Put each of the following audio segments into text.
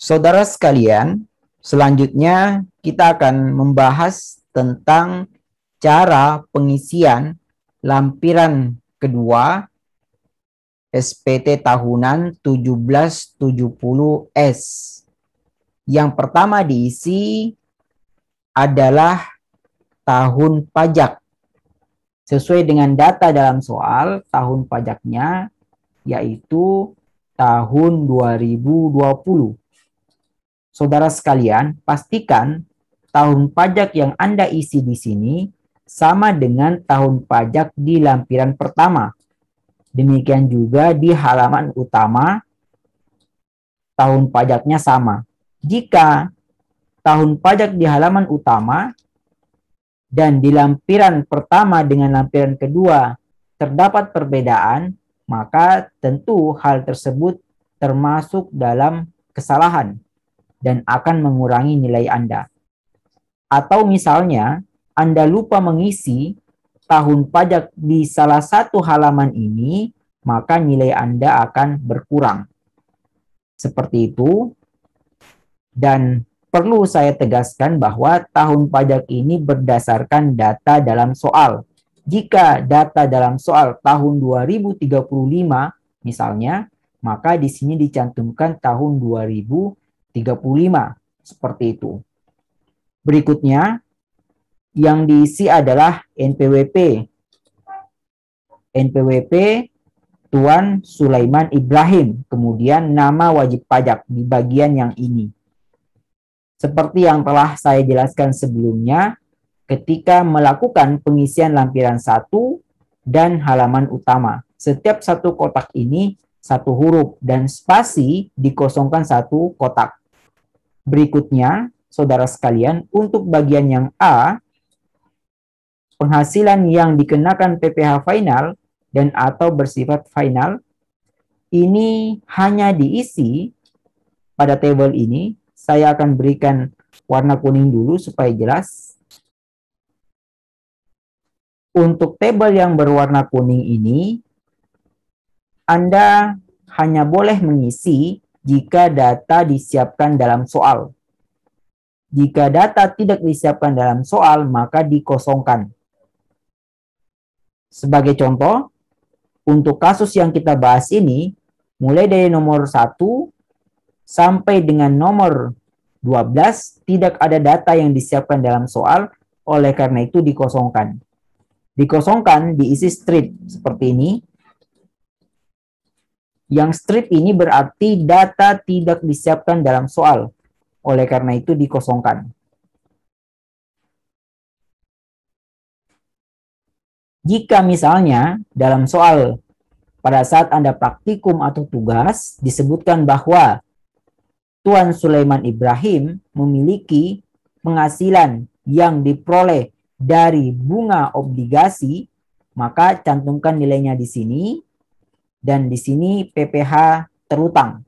Saudara sekalian, selanjutnya kita akan membahas tentang cara pengisian lampiran kedua SPT tahunan 1770S. Yang pertama diisi adalah tahun pajak. Sesuai dengan data dalam soal, tahun pajaknya yaitu tahun 2020. Saudara sekalian, pastikan tahun pajak yang Anda isi di sini sama dengan tahun pajak di lampiran pertama. Demikian juga di halaman utama, tahun pajaknya sama. Jika tahun pajak di halaman utama dan di lampiran pertama dengan lampiran kedua terdapat perbedaan, maka tentu hal tersebut termasuk dalam kesalahan dan akan mengurangi nilai Anda. Atau misalnya, Anda lupa mengisi tahun pajak di salah satu halaman ini, maka nilai Anda akan berkurang. Seperti itu. Dan perlu saya tegaskan bahwa tahun pajak ini berdasarkan data dalam soal. Jika data dalam soal tahun 2035 misalnya, maka di sini dicantumkan tahun 2035 seperti itu. Berikutnya yang diisi adalah NPWP. NPWP Tuan Sulaiman Ibrahim, kemudian nama wajib pajak di bagian yang ini. Seperti yang telah saya jelaskan sebelumnya, ketika melakukan pengisian lampiran 1 dan halaman utama. Setiap satu kotak ini satu huruf dan spasi dikosongkan satu kotak. Berikutnya, saudara sekalian, untuk bagian yang A, penghasilan yang dikenakan PPh final dan atau bersifat final, ini hanya diisi pada tabel ini. Saya akan berikan warna kuning dulu supaya jelas. Untuk tabel yang berwarna kuning ini, Anda hanya boleh mengisi jika data disiapkan dalam soal. Jika data tidak disiapkan dalam soal, maka dikosongkan. Sebagai contoh, untuk kasus yang kita bahas ini, mulai dari nomor 1 sampai dengan nomor 12, tidak ada data yang disiapkan dalam soal, oleh karena itu dikosongkan. Dikosongkan diisi strip seperti ini. Yang strip ini berarti data tidak disiapkan dalam soal. Oleh karena itu dikosongkan. Jika misalnya dalam soal pada saat Anda praktikum atau tugas disebutkan bahwa Tuan Sulaiman Ibrahim memiliki penghasilan yang diperoleh dari bunga obligasi, maka cantumkan nilainya di sini. Dan di sini PPh terutang.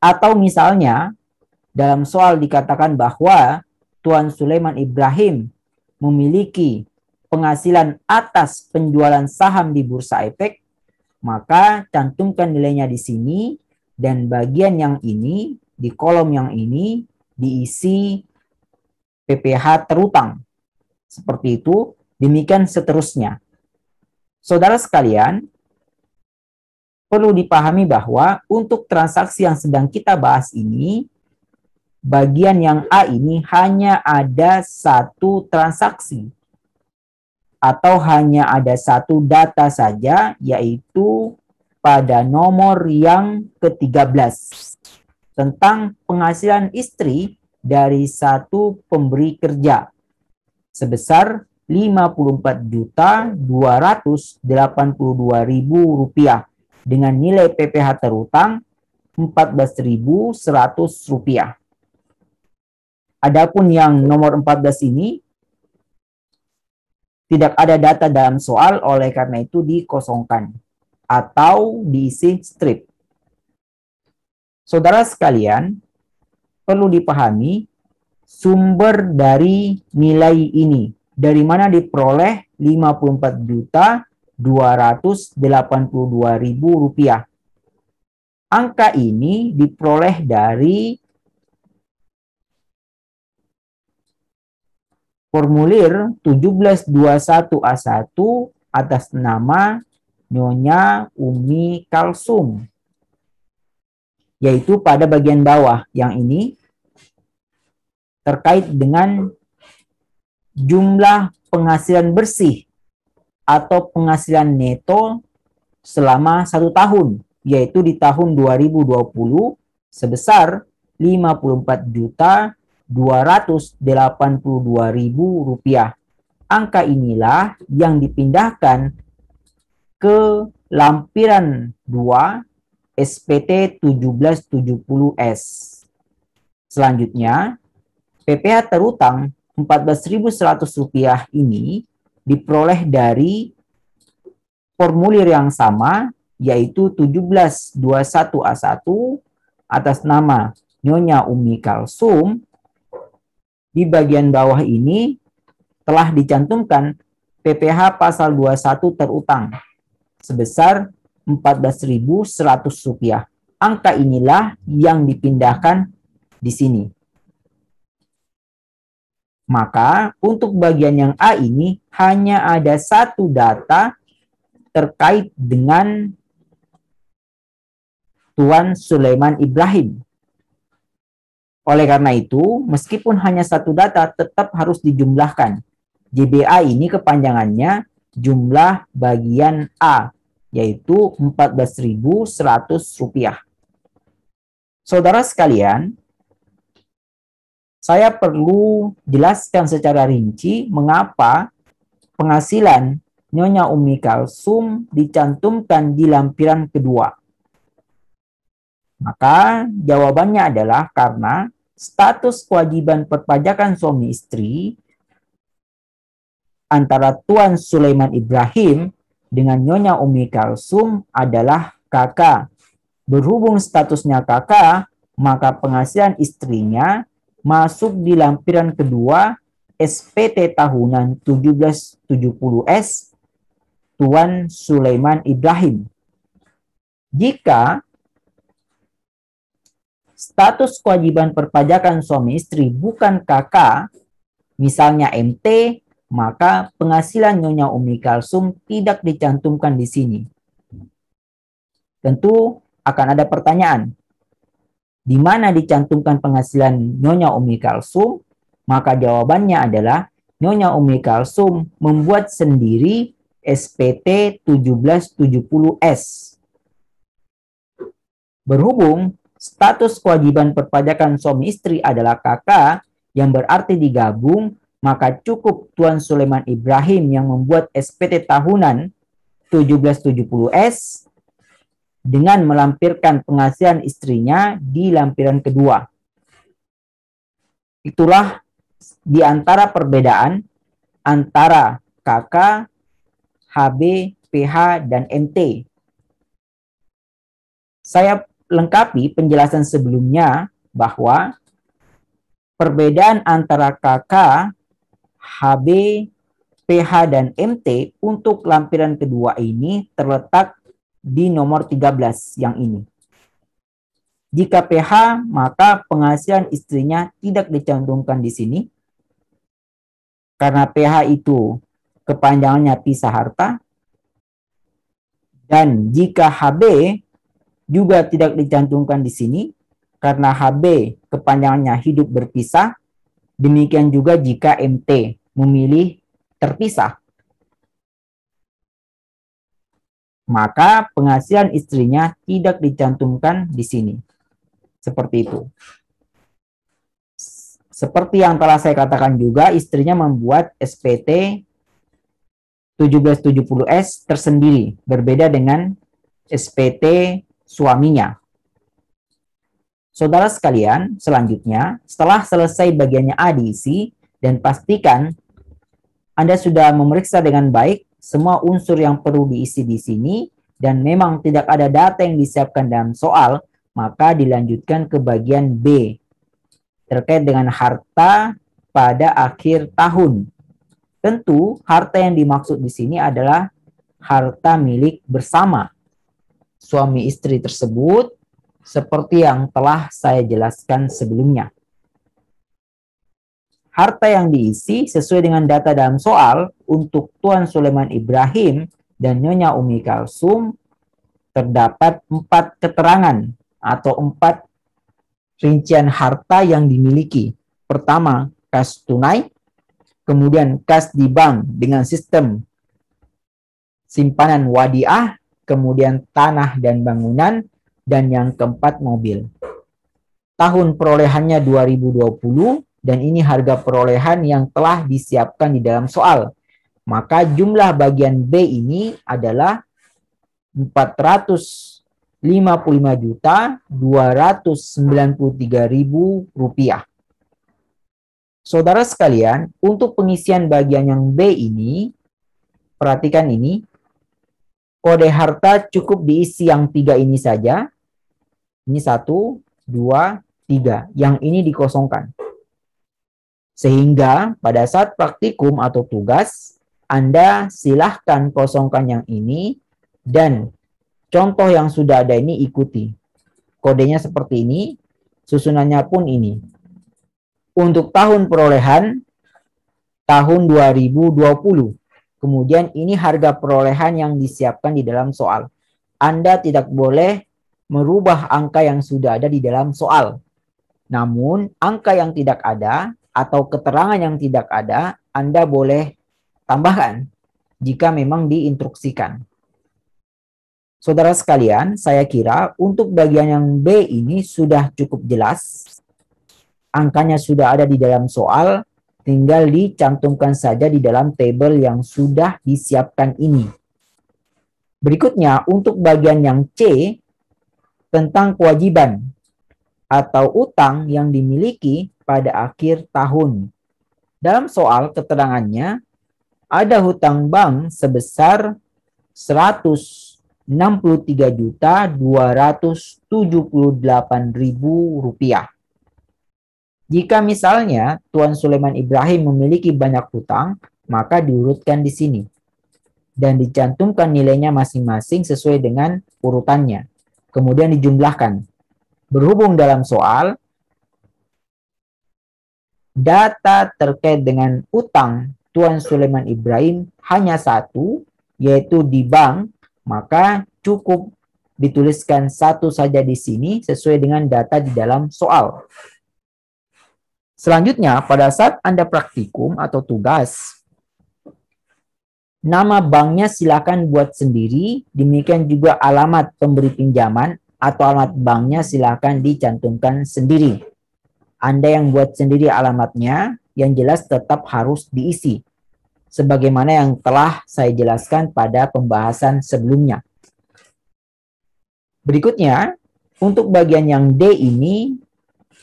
Atau misalnya dalam soal dikatakan bahwa Tuan Sulaiman Ibrahim memiliki penghasilan atas penjualan saham di Bursa Efek, maka cantumkan nilainya di sini dan bagian yang ini, di kolom yang ini diisi PPh terutang. Seperti itu, demikian seterusnya. Saudara sekalian, perlu dipahami bahwa untuk transaksi yang sedang kita bahas ini, bagian yang A ini hanya ada satu transaksi. Atau hanya ada satu data saja, yaitu pada nomor yang ke-13. Tentang penghasilan istri dari satu pemberi kerja. Sebesar Rp52.282.000 dengan nilai PPh terutang Rp14.100. Adapun yang nomor 14 ini tidak ada data dalam soal, oleh karena itu dikosongkan atau diisi strip. Saudara sekalian, perlu dipahami sumber dari nilai ini. Dari mana diperoleh Rp54.282.000? Angka ini diperoleh dari formulir 1721A1 atas nama Nyonya Umi Kalsum, yaitu pada bagian bawah yang ini terkait dengan jumlah penghasilan bersih atau penghasilan neto selama 1 tahun, yaitu di tahun 2020 sebesar Rp54.282.000. Angka inilah yang dipindahkan ke lampiran 2 SPT 1770S. Selanjutnya, PPh terutang Rp14.100 ini diperoleh dari formulir yang sama, yaitu 1721A1 atas nama Nyonya Umi Kalsum. Di bagian bawah ini telah dicantumkan PPh pasal 21 terutang sebesar Rp14.100. Angka inilah yang dipindahkan di sini. Maka untuk bagian yang A ini hanya ada satu data terkait dengan Tuan Sulaiman Ibrahim. Oleh karena itu, meskipun hanya satu data, tetap harus dijumlahkan. JBA ini kepanjangannya jumlah bagian A, yaitu Rp14.100. Saudara sekalian, saya perlu jelaskan secara rinci mengapa penghasilan Nyonya Umi Kalsum dicantumkan di lampiran kedua. Maka jawabannya adalah karena status kewajiban perpajakan suami istri antara Tuan Sulaiman Ibrahim dengan Nyonya Umi Kalsum adalah kakak. Berhubung statusnya kakak, maka penghasilan istrinya masuk di lampiran kedua SPT tahunan 1770S Tuan Sulaiman Ibrahim. Jika status kewajiban perpajakan suami istri bukan kakak, misalnya MT, maka penghasilan Nyonya Umi Kalsum tidak dicantumkan di sini. Tentu akan ada pertanyaan, di mana dicantumkan penghasilan Nyonya Umi Kalsum? Maka jawabannya adalah Nyonya Umi Kalsum membuat sendiri SPT 1770S. Berhubung status kewajiban perpajakan suami istri adalah kakak yang berarti digabung, maka cukup Tuan Sulaiman Ibrahim yang membuat SPT tahunan 1770S dengan melampirkan penghasilan istrinya di lampiran kedua. Itulah di antara perbedaan antara KK, HB, PH, dan MT. Saya lengkapi penjelasan sebelumnya bahwa perbedaan antara KK, HB, PH, dan MT untuk lampiran kedua ini terletak di nomor 13 yang ini. Jika PH, maka penghasilan istrinya tidak dicantumkan di sini. Karena PH itu kepanjangannya pisah harta. Dan jika HB juga tidak dicantumkan di sini. Karena HB kepanjangannya hidup berpisah. Demikian juga jika MT memilih terpisah. Maka penghasilan istrinya tidak dicantumkan di sini. Seperti itu. Seperti yang telah saya katakan juga, istrinya membuat SPT 1770S tersendiri, berbeda dengan SPT suaminya. Saudara sekalian, selanjutnya, setelah selesai bagiannya A diisi, dan pastikan Anda sudah memeriksa dengan baik semua unsur yang perlu diisi di sini, dan memang tidak ada data yang disiapkan dalam soal, maka dilanjutkan ke bagian B, terkait dengan harta pada akhir tahun. Tentu, harta yang dimaksud di sini adalah harta milik bersama suami istri tersebut seperti yang telah saya jelaskan sebelumnya. Harta yang diisi sesuai dengan data dalam soal untuk Tuan Sulaiman Ibrahim dan Nyonya Umi Kalsum terdapat 4 keterangan atau 4 rincian harta yang dimiliki. Pertama, kas tunai, kemudian kas di bank dengan sistem simpanan wadiah, kemudian tanah dan bangunan, dan yang keempat mobil. Tahun perolehannya 2020 dan ini harga perolehan yang telah disiapkan di dalam soal. Maka jumlah bagian B ini adalah 455.293.000 rupiah. Saudara sekalian, untuk pengisian bagian yang B ini, perhatikan ini, kode harta cukup diisi yang 3 ini saja. Ini 1, 2, 3. Yang ini dikosongkan. Sehingga pada saat praktikum atau tugas, Anda silahkan kosongkan yang ini dan contoh yang sudah ada ini ikuti. Kodenya seperti ini, susunannya pun ini. Untuk tahun perolehan, tahun 2020. Kemudian ini harga perolehan yang disiapkan di dalam soal. Anda tidak boleh merubah angka yang sudah ada di dalam soal. Namun, angka yang tidak ada atau keterangan yang tidak ada, Anda boleh tambahkan jika memang diinstruksikan. Saudara sekalian, saya kira untuk bagian yang B ini sudah cukup jelas. Angkanya sudah ada di dalam soal, tinggal dicantumkan saja di dalam tabel yang sudah disiapkan ini. Berikutnya, untuk bagian yang C, tentang kewajiban atau utang yang dimiliki pada akhir tahun. Dalam soal keterangannya, ada hutang bank sebesar 163.278.000 rupiah. Jika misalnya Tuan Sulaiman Ibrahim memiliki banyak hutang, maka diurutkan di sini. Dan dicantumkan nilainya masing-masing sesuai dengan urutannya. Kemudian dijumlahkan. Berhubung dalam soal, data terkait dengan utang Tuan Sulaiman Ibrahim hanya 1, yaitu di bank, maka cukup dituliskan 1 saja di sini sesuai dengan data di dalam soal. Selanjutnya, pada saat Anda praktikum atau tugas, nama banknya silakan buat sendiri, demikian juga alamat pemberi pinjaman atau alamat banknya silakan dicantumkan sendiri. Anda yang buat sendiri alamatnya, yang jelas tetap harus diisi. Sebagaimana yang telah saya jelaskan pada pembahasan sebelumnya. Berikutnya, untuk bagian yang D ini,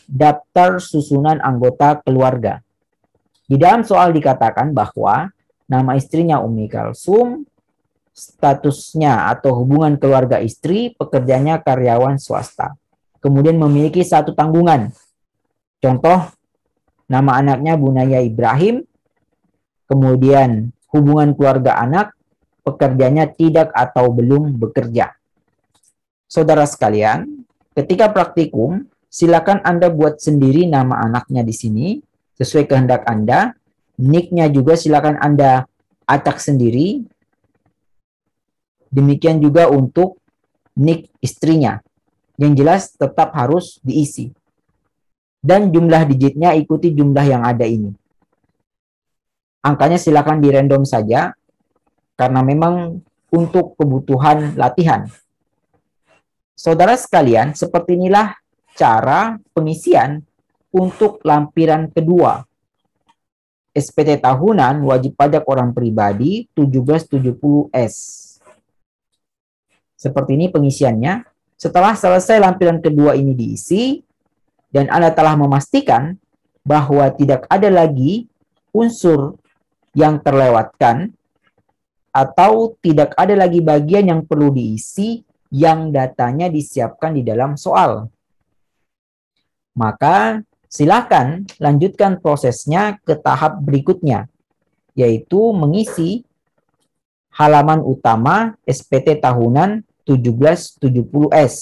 daftar susunan anggota keluarga. Di dalam soal dikatakan bahwa nama istrinya Umi Kalsum, statusnya atau hubungan keluarga istri, pekerjaannya karyawan swasta. Kemudian memiliki 1 tanggungan. Contoh, nama anaknya Bunaya Ibrahim, kemudian hubungan keluarga anak, pekerjaannya tidak atau belum bekerja. Saudara sekalian, ketika praktikum, silakan Anda buat sendiri nama anaknya di sini, sesuai kehendak Anda. Nick-nya juga silakan Anda acak sendiri. Demikian juga untuk nick istrinya. Yang jelas tetap harus diisi. Dan jumlah digitnya ikuti jumlah yang ada ini. Angkanya silakan di random saja, karena memang untuk kebutuhan latihan. Saudara sekalian, seperti inilah cara pengisian untuk lampiran kedua. SPT tahunan wajib pajak orang pribadi 1770S. Seperti ini pengisiannya. Setelah selesai lampiran kedua ini diisi, dan Anda telah memastikan bahwa tidak ada lagi unsur yang terlewatkan, atau tidak ada lagi bagian yang perlu diisi yang datanya disiapkan di dalam soal. Maka silakan lanjutkan prosesnya ke tahap berikutnya, yaitu mengisi halaman utama SPT tahunan 1770S.